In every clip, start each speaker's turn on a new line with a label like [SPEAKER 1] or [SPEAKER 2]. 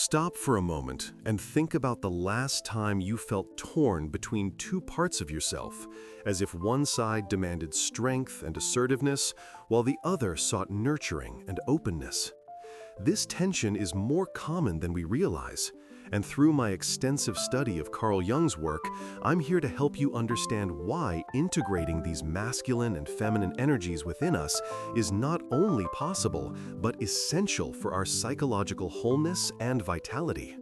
[SPEAKER 1] Stop for a moment and think about the last time you felt torn between two parts of yourself, as if one side demanded strength and assertiveness, while the other sought nurturing and openness. This tension is more common than we realize, and through my extensive study of Carl Jung's work, I'm here to help you understand why integrating these masculine and feminine energies within us is not only possible, but essential for our psychological wholeness and vitality.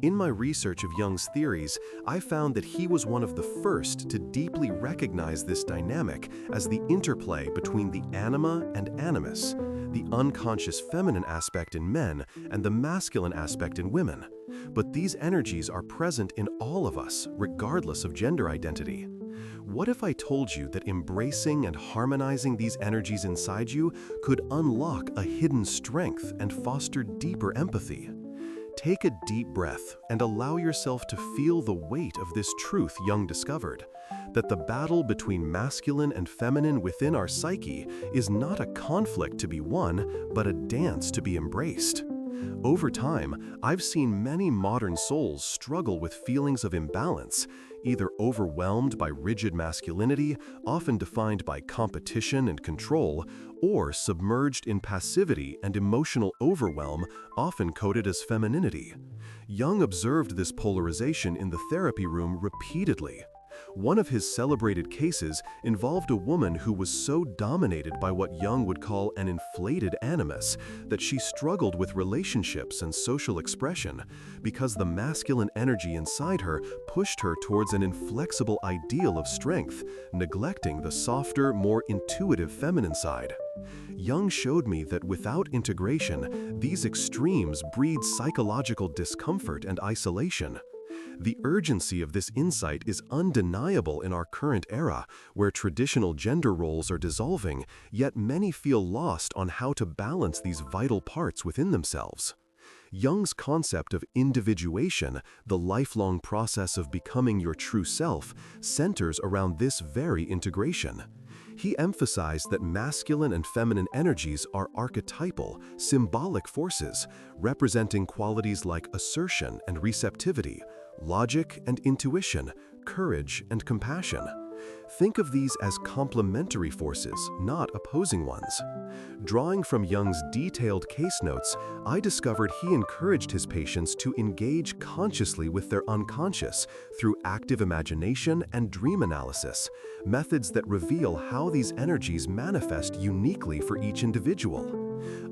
[SPEAKER 1] In my research of Jung's theories, I found that he was one of the first to deeply recognize this dynamic as the interplay between the anima and animus, the unconscious feminine aspect in men and the masculine aspect in women. But these energies are present in all of us, regardless of gender identity. What if I told you that embracing and harmonizing these energies inside you could unlock a hidden strength and foster deeper empathy? Take a deep breath and allow yourself to feel the weight of this truth Jung discovered, that the battle between masculine and feminine within our psyche is not a conflict to be won, but a dance to be embraced. Over time, I've seen many modern souls struggle with feelings of imbalance, either overwhelmed by rigid masculinity, often defined by competition and control, or submerged in passivity and emotional overwhelm, often coded as femininity. Jung observed this polarization in the therapy room repeatedly. One of his celebrated cases involved a woman who was so dominated by what Jung would call an inflated animus that she struggled with relationships and social expression because the masculine energy inside her pushed her towards an inflexible ideal of strength, neglecting the softer, more intuitive feminine side. Jung showed me that without integration, these extremes breed psychological discomfort and isolation. The urgency of this insight is undeniable in our current era, where traditional gender roles are dissolving, yet many feel lost on how to balance these vital parts within themselves. Jung's concept of individuation, the lifelong process of becoming your true self, centers around this very integration. He emphasized that masculine and feminine energies are archetypal, symbolic forces, representing qualities like assertion and receptivity, logic and intuition, courage and compassion. Think of these as complementary forces, not opposing ones. Drawing from Jung's detailed case notes, I discovered he encouraged his patients to engage consciously with their unconscious through active imagination and dream analysis, methods that reveal how these energies manifest uniquely for each individual.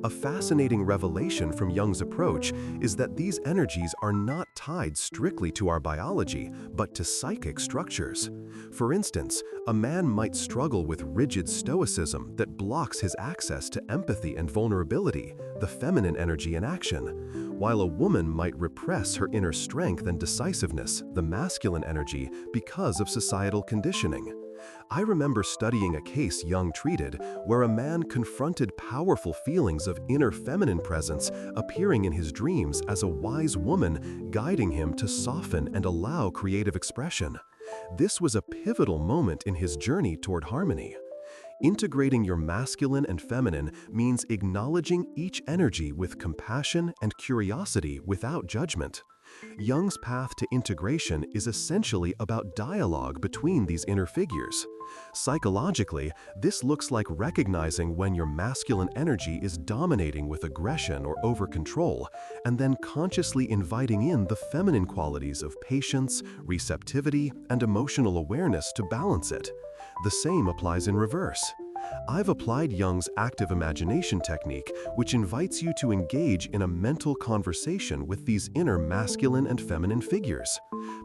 [SPEAKER 1] A fascinating revelation from Jung's approach is that these energies are not tied strictly to our biology, but to psychic structures. For instance, a man might struggle with rigid stoicism that blocks his access to empathy and vulnerability, the feminine energy in action, while a woman might repress her inner strength and decisiveness, the masculine energy, because of societal conditioning. I remember studying a case Jung treated where a man confronted powerful feelings of inner feminine presence appearing in his dreams as a wise woman guiding him to soften and allow creative expression. This was a pivotal moment in his journey toward harmony. Integrating your masculine and feminine means acknowledging each energy with compassion and curiosity without judgment. Jung's path to integration is essentially about dialogue between these inner figures. Psychologically, this looks like recognizing when your masculine energy is dominating with aggression or over-control, and then consciously inviting in the feminine qualities of patience, receptivity, and emotional awareness to balance it. The same applies in reverse. I've applied Jung's active imagination technique, which invites you to engage in a mental conversation with these inner masculine and feminine figures.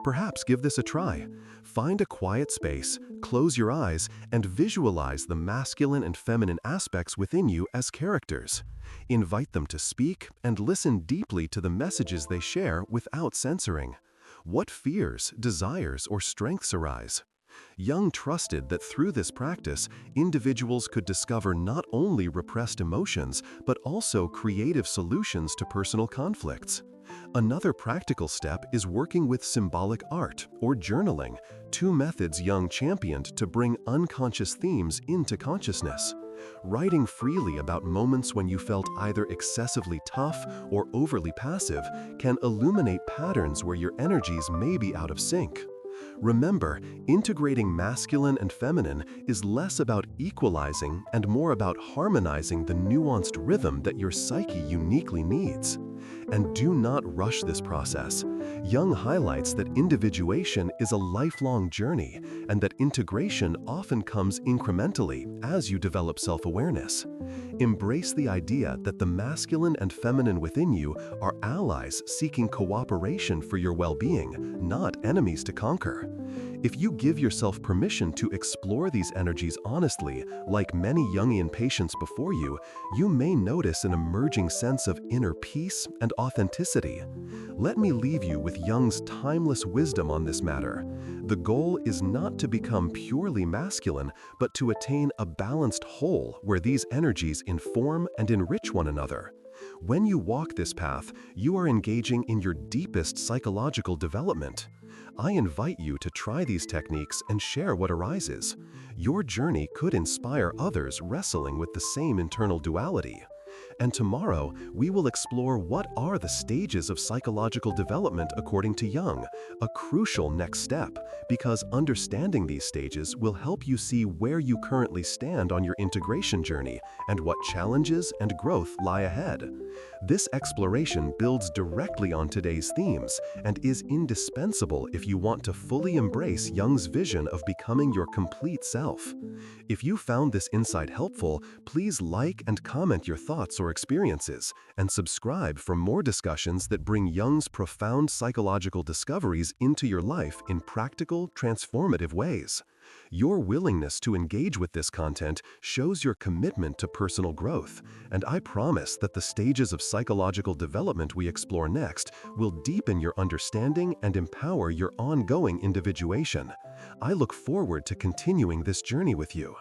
[SPEAKER 1] Perhaps give this a try. Find a quiet space, close your eyes, and visualize the masculine and feminine aspects within you as characters. Invite them to speak and listen deeply to the messages they share without censoring. What fears, desires, or strengths arise? Jung trusted that through this practice, individuals could discover not only repressed emotions, but also creative solutions to personal conflicts. Another practical step is working with symbolic art or journaling, two methods Jung championed to bring unconscious themes into consciousness. Writing freely about moments when you felt either excessively tough or overly passive can illuminate patterns where your energies may be out of sync. Remember, integrating masculine and feminine is less about equalizing and more about harmonizing the nuanced rhythm that your psyche uniquely needs. And do not rush this process. Jung highlights that individuation is a lifelong journey and that integration often comes incrementally as you develop self-awareness. Embrace the idea that the masculine and feminine within you are allies seeking cooperation for your well-being, not enemies to conquer. If you give yourself permission to explore these energies honestly, like many Jungian patients before you, you may notice an emerging sense of inner peace and authenticity. Let me leave you with Jung's timeless wisdom on this matter. The goal is not to become purely masculine, but to attain a balanced whole where these energies inform and enrich one another. When you walk this path, you are engaging in your deepest psychological development. I invite you to try these techniques and share what arises. Your journey could inspire others wrestling with the same internal duality. And tomorrow, we will explore what are the stages of psychological development according to Jung, a crucial next step, because understanding these stages will help you see where you currently stand on your integration journey and what challenges and growth lie ahead. This exploration builds directly on today's themes and is indispensable if you want to fully embrace Jung's vision of becoming your complete self. If you found this insight helpful, please like and comment your thoughts or experiences, and subscribe for more discussions that bring Jung's profound psychological discoveries into your life in practical, transformative ways. Your willingness to engage with this content shows your commitment to personal growth, and I promise that the stages of psychological development we explore next will deepen your understanding and empower your ongoing individuation. I look forward to continuing this journey with you.